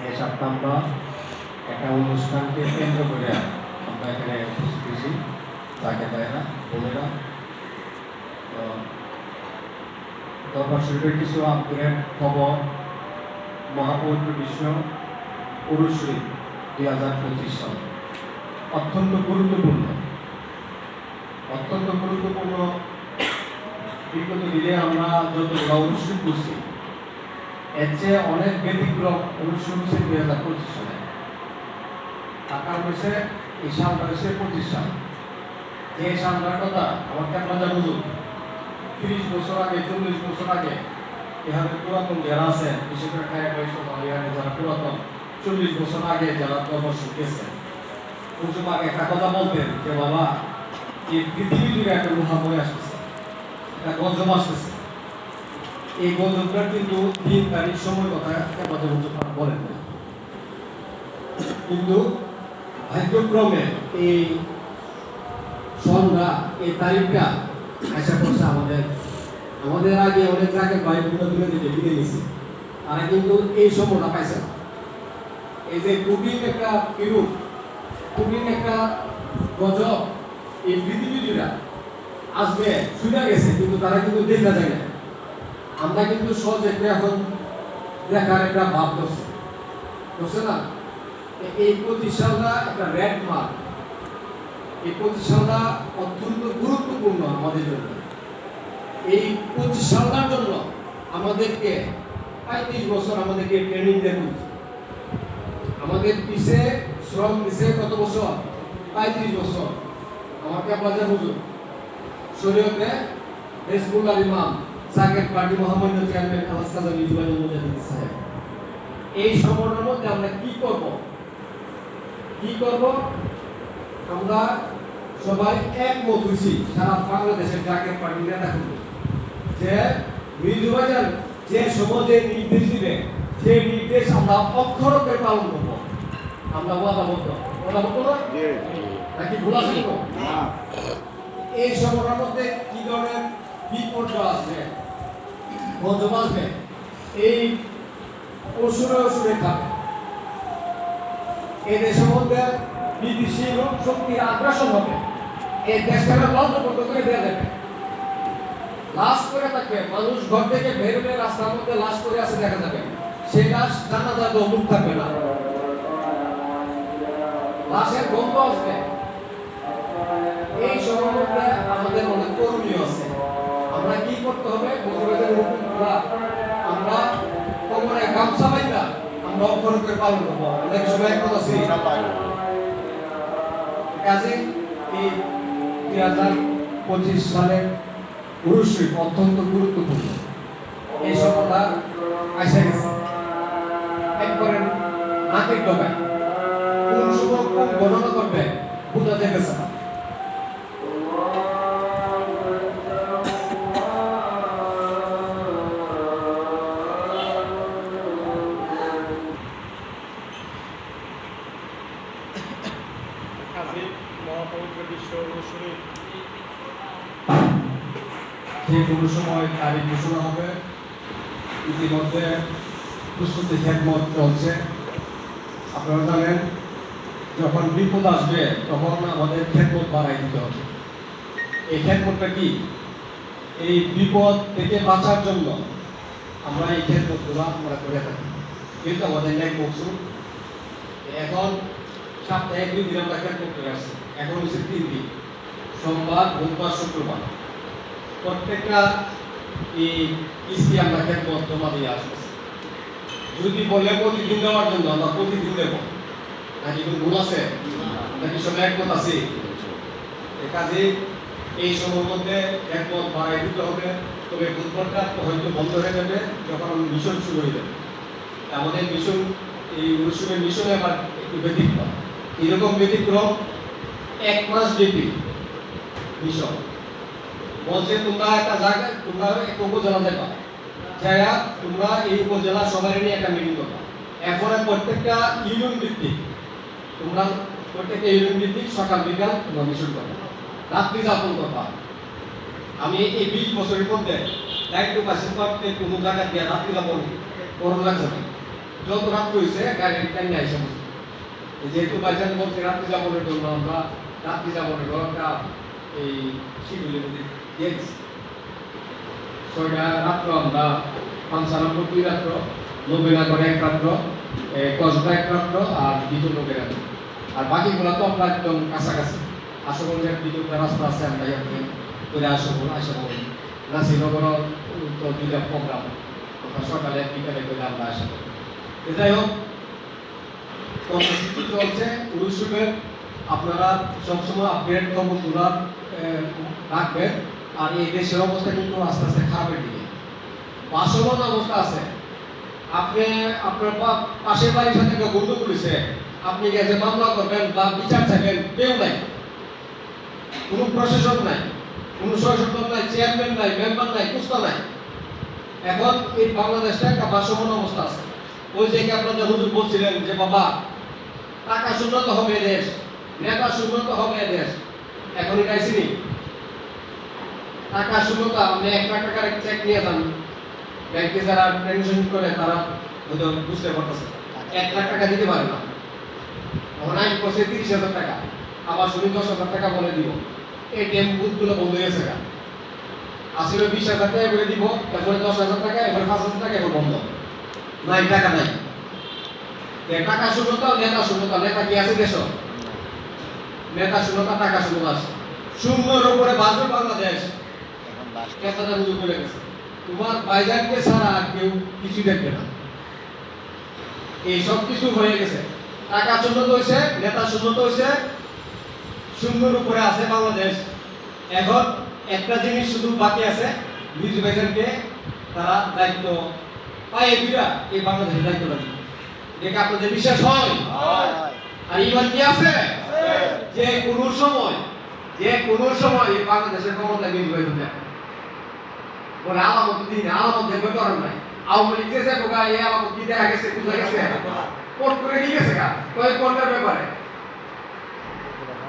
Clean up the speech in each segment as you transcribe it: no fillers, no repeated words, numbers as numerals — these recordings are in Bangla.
এই সপ্তাহে আমরা একটা অনুষ্ঠানকে কেন্দ্র করে আমরা এখানে উপস্থিত হয়েছি। তাকে ভাইরা বোনেরা, দরবার শরীফের কিছু আপডেট খবর। মহাপবিত্র বিশ্ব পুরুষ শরীফ 2025 সাল অত্যন্ত গুরুত্বপূর্ণ বিগত দিনে আমরা যতগুলো অনুষ্ঠান করছি এর চেয়ে অনেক ব্যতিক্রম অনুষ্ঠান হচ্ছে 2025 সালে। তার কারণ হচ্ছে এই সালটা হচ্ছে 25 সাল। যে সালটার কথা আমার কেমন বুঝুন, 30 বছর আগে 40 বছর আগে এখানে পুরাতন যারা আছে, বিশেষ করে যারা পুরাতন 40 বছর আগে যারা দরবার শিখেছে, ওসব আগে একটা কথা বলতেন যে বাবা এই পৃথিবী জুড়ে একটা মহাময় আসতেছে, একটা গজব আসতেছে। এই গজবটার কিন্তু 3 তারিখ সময় কথা বলেন না, কিন্তু ভাগ্যক্রমে এই সন্ধ্যা এই তারিখটা আশা করছে আমাদের আগে অনেক জায়গায় বাইকগুলো তুলে দিতে বিদে নিছে, তারা কিন্তু এই সময়টা পাইছে না। এই যে কঠিন একটা বিরূপ, কঠিন একটা গজব এই পৃথিবী জুড়ে আসবে শুনে গেছে, কিন্তু তারা কিন্তু দেখা যায় না। আমরা কিন্তু সহজে এখন দেখার একটা ভাব করছে না। এই 25 সালটা একটা রেড মার্ক। এই 25 সালটা অত্যন্ত গুরুত্বপূর্ণ আমাদের জন্য। এই 25 সালটার জন্য আমাদেরকে 35 বছর আমাদেরকে ট্রেনিং দেবে। আমাদের পিছে শ্রম দিছে কত বছর? 35 বছর। আমাকে আপনাদের হুজুর শরীয়তে হিজবুল্লাহ ইমাম জাকের পার্টি মহামান্য চেয়ারম্যান আওয়াজ কাজী জুবাইর মুজাহিদ সাহেব, এই সময়ের মধ্যে আমরা কি করব? আমরা সবাই একমত হয়েছি সারা বাংলাদেশের জাকের পার্টি নেতা যে মির্জুবাজার যে সমাজে নির্দেশ দিবে সেই নির্দেশ আমরা অক্ষরকে পালন করব। আমরা ওয়াদাবদ্ধ নাকি ভুল আছে? এই সময়ের মধ্যে কি ধরনের বিপর্যয় আসবে, গজব আসবে, এই অসুরে থাকে। এই দেশের মধ্যে বিদেশি শক্তির আগ্রাসন হবে, এই দেশটাকে বন্ধ করে দেওয়া যাবে। লাশ করে থাকবে, মানুষ ঘর থেকে বেরোলে রাস্তার মধ্যে লাশ করে আছে দেখা যাবে, সেই লাশ জানা যাবে, মুখ থাকবে না, লাশের গন্ধ আসবে। এই সময়ের মধ্যে আমাদের অনেক করণীয় আছে। আমরা কি করতে হবে? আমরা কোমরে গামছা বাইন্দা আমরা অক্ষর করে পালন করবো। অনেক সময় কথা আছে কাজে এই 2025 সালের পুরুষ শরীফ অত্যন্ত গুরুত্বপূর্ণ। এই সময়টা আসে গেছে একবারে নাকের ডগায়, কোন সময় কোন গণনা করবে বোঝা যেতেছে না। যে কোনো সময় তারিখ ঘোষণা হবে। ইতিমধ্যে প্রস্তুতি খেদমত চলছে। আপনারা জানেন যখন বিপদ আসবে তখন আমাদের খেদমত বাড়াই দিতে হবে। এই খেদমতটা কি? এই বিপদ থেকে বাঁচার জন্য আমরা এই খেদমতগুলো আমরা করে থাকি, কিন্তু আমাদের ন্যাক মকসুদ এখন সপ্তাহে 2 দিন আমরা খেদমত করে আসছি। এখন হচ্ছে 3 দিন, সোমবার, বুধবার, শুক্রবার। প্রত্যেকটা এই কিস্তি আমরা খেদমত জমা দিয়ে আসতেছি। যদি বলে প্রতিদিন দেওয়ার জন্য আমরা প্রতিদিন দেবো, নাকি কোনো ভুল আছে? নাকি সবাই একমত আছে? কাজে এই সময়ের মধ্যে একমত বাড়াই দিতে হবে। তবে বুধবারটা হয়তো বন্ধ হয়ে যাবে যখন মিশন শুরু হয়ে যাবে। আমাদের মিশন, এই অনুষ্ঠানের মিশনে আবার একটু ব্যতিক্রম। এরকম ব্যতিক্রম 1 মাস ব্যাপী মিশন। বলছে তোমরা একটা জায়গায়, তোমরা এক উপজেলা যাবা, যারা তোমরা এই উপজেলা সবাই নিয়ে একটা মিটিং করবা। এরপরে প্রত্যেকটা ইউনিয়ন ভিত্তিক তোমরা প্রত্যেকটা ইউনিয়ন ভিত্তিক সকাল বিকাল তোমরা মিশন করবা, রাত্রি যাপন করবা। আমি এই 20 বছরের মধ্যে দায়িত্ব পাচ্ছি করতে কোনো জায়গা দিয়ে রাত্রি যাপন করোনা লাগছে না। যত রাত্রি হয়েছে গাড়ির টাইমে আইসা বসে। যেহেতু বাইচান বলছে রাত্রি যাপনের জন্য আমরা রাত্রি যাপনের একটা এই শিডিউলের মধ্যে দিয়েছি। 6টা রাত্র আমরা পাঞ্চানব্বই 2 রাত্র, নবীনগর 1 রাত্র, কসবা 1 রাত্র আর বিজয়নগর 1 রাত্র। আর বাকিগুলো তো আমরা একদম কাছাকাছি আশুগঞ্জের বিদ্যুতের রাস্তা আছে, আমরা এখানে করে আশুগঞ্জ আশুগঞ্জ নাসিরনগর তো 2টা প্রোগ্রাম সকালে বিকালে করে আমরা আসা করি। যাই হোক, কর্মসূচি চলছে উৎসবের, আপনারা সবসময় আপডেট খবর তোলার রাখবেন। আর এই দেশের অবস্থা কিন্তু আস্তে আস্তে খারাপের দিকে, বাসমান অবস্থা আছে। আপনি আপনার পাশের বাড়ির সাথে কেউ বন্ধু করেছে, আপনি গেছে মামলা করবেন বা বিচার চাইবেন, কেউ নাই, কোনো প্রশাসন নাই, কোনো সহযোগিতা নাই, চেয়ারম্যান নাই, মেম্বার নাই, কুস্তা নাই। এখন এই বাংলাদেশটা একটা বাসমান অবস্থা আছে। ওই যে আপনাদের হুজুর বলছিলেন যে বাবা টাকা শূন্যত হবে দেশ, নেতা শূন্যত হবে দেশ, এখন এটা আইসিনি টাকা শূন্যতা। আপনি 1 লাখ টাকার চেক নিয়ে যান ব্যাংকে, যারা টেনশন করে তারা হয়তো বুঝতে পারতেছে 1 লাখ টাকা দিতে পারে না। এখন আইন করছে 30,000 টাকা, আবার শুনি 10,000 টাকা বলে দিব। এটিএম বুথগুলো বন্ধ হয়ে গেছে, আসলে 20,000 টাকা করে দিব, এরপরে 10,000 টাকা, এরপরে 5,000 টাকা, এখন বন্ধ নাই, টাকা নাই। টাকা শূন্যতা, নেতা শূন্যতা। নেতা কি আছে দেশ? নেতা শূন্যতা, টাকা শূন্যতা আছে। শূন্যর উপরে বাঁচবে বাংলাদেশ। কেসাটা রুজু করে গেছে, তোমার বাইজানকে ছাড়া আর কেউ কিছু দেখবে না। এই সব কিছু হয়ে গেছে, টাকা শূন্যতা হয়েছে, নেতা শূন্যতা হয়েছে, শূন্যর উপরে আছে বাংলাদেশ। এখন একটা জিনিস শুধু বাকি আছে, মির্জা ভাইজানকে তারা দায়িত্ব পাইয়ে দিরা এই বাংলাদেশের দায়িত্বটা দিবে। দেখে আপনাদের বিশ্বাস হয়? আর ইমান কি আছে? যে কোনো সময় এই বাংলাদেশের ক্ষমতা মির্জা ভাইজান দেয়। বলে আলামত দিন, আলামত দেখবে করেন নাই। আওয়ামী লীগ যে বোকা এই আলামত কি দেখা গেছে, কোথায় গেছে, কোর্ট করে নিয়ে গেছে গা, কয়েক কোর্টের ব্যাপারে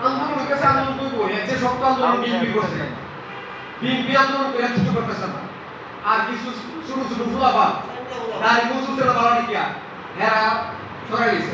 আন্দোলনের কাছে আন্দোলন করবো। এর যে শক্ত আন্দোলন বিএনপি করছে, বিএনপি আন্দোলন করে কিছু করতেছে না। আর কিছু ছোট ছোট ফুলাফা দাঁড়িয়ে মুসুলতে ভালো নিকিয়া হেরা সরাই গেছে।